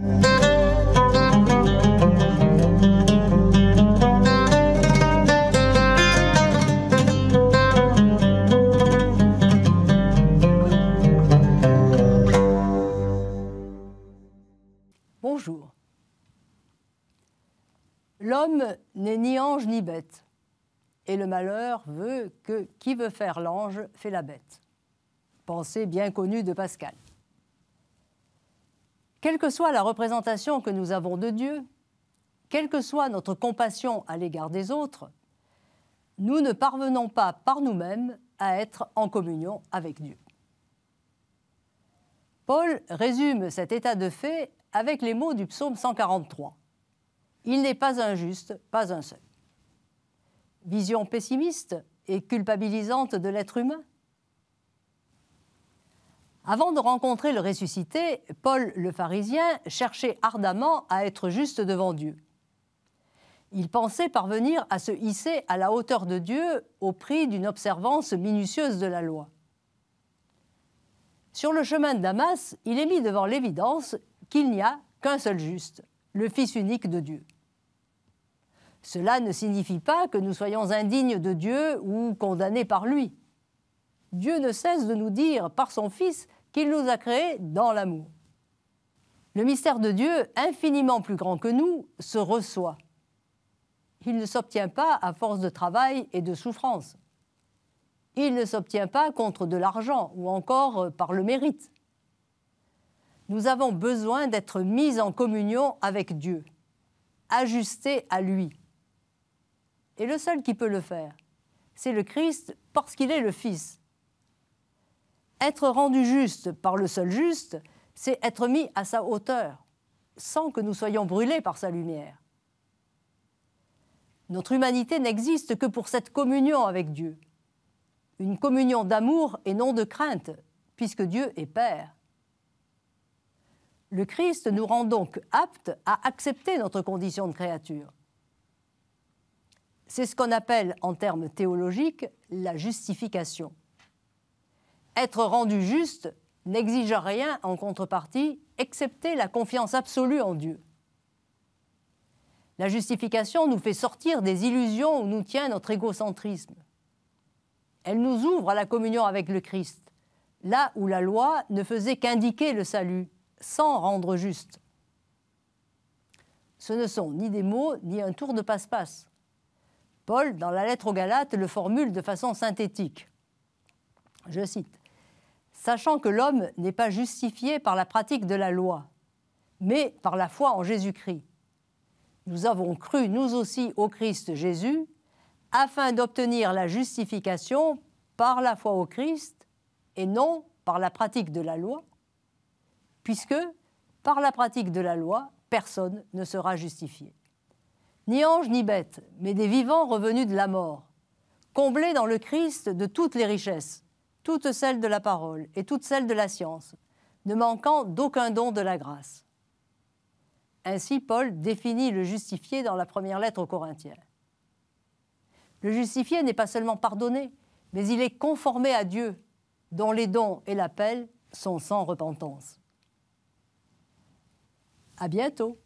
Bonjour. L'homme n'est ni ange ni bête, et le malheur veut que qui veut faire l'ange fait la bête. Pensée bien connue de Pascal. Quelle que soit la représentation que nous avons de Dieu, quelle que soit notre compassion à l'égard des autres, nous ne parvenons pas par nous-mêmes à être en communion avec Dieu. Paul résume cet état de fait avec les mots du psaume 143. « Il n'est pas un juste, pas un seul. » Vision pessimiste et culpabilisante de l'être humain. Avant de rencontrer le ressuscité, Paul le pharisien cherchait ardemment à être juste devant Dieu. Il pensait parvenir à se hisser à la hauteur de Dieu au prix d'une observance minutieuse de la loi. Sur le chemin de Damas, il est mis devant l'évidence qu'il n'y a qu'un seul juste, le Fils unique de Dieu. Cela ne signifie pas que nous soyons indignes de Dieu ou condamnés par lui. Dieu ne cesse de nous dire par son Fils qu'il nous a créés dans l'amour. Le mystère de Dieu, infiniment plus grand que nous, se reçoit. Il ne s'obtient pas à force de travail et de souffrance. Il ne s'obtient pas contre de l'argent ou encore par le mérite. Nous avons besoin d'être mis en communion avec Dieu, ajustés à lui. Et le seul qui peut le faire, c'est le Christ parce qu'il est le Fils. Être rendu juste par le seul juste, c'est être mis à sa hauteur, sans que nous soyons brûlés par sa lumière. Notre humanité n'existe que pour cette communion avec Dieu. Une communion d'amour et non de crainte, puisque Dieu est Père. Le Christ nous rend donc aptes à accepter notre condition de créature. C'est ce qu'on appelle, en termes théologiques, la justification. Être rendu juste n'exige rien en contrepartie, excepté la confiance absolue en Dieu. La justification nous fait sortir des illusions où nous tient notre égocentrisme. Elle nous ouvre à la communion avec le Christ, là où la loi ne faisait qu'indiquer le salut, sans rendre juste. Ce ne sont ni des mots, ni un tour de passe-passe. Paul, dans la lettre aux Galates, le formule de façon synthétique. Je cite, « Sachant que l'homme n'est pas justifié par la pratique de la loi, mais par la foi en Jésus-Christ. Nous avons cru, nous aussi, au Christ Jésus, afin d'obtenir la justification par la foi au Christ et non par la pratique de la loi, puisque, par la pratique de la loi, personne ne sera justifié. Ni ange ni bête, mais des vivants revenus de la mort, comblés dans le Christ de toutes les richesses, toutes celles de la parole et toutes celles de la science, ne manquant d'aucun don de la grâce. » Ainsi, Paul définit le justifié dans la première lettre aux Corinthiens. Le justifié n'est pas seulement pardonné, mais il est conformé à Dieu, dont les dons et l'appel sont sans repentance. À bientôt.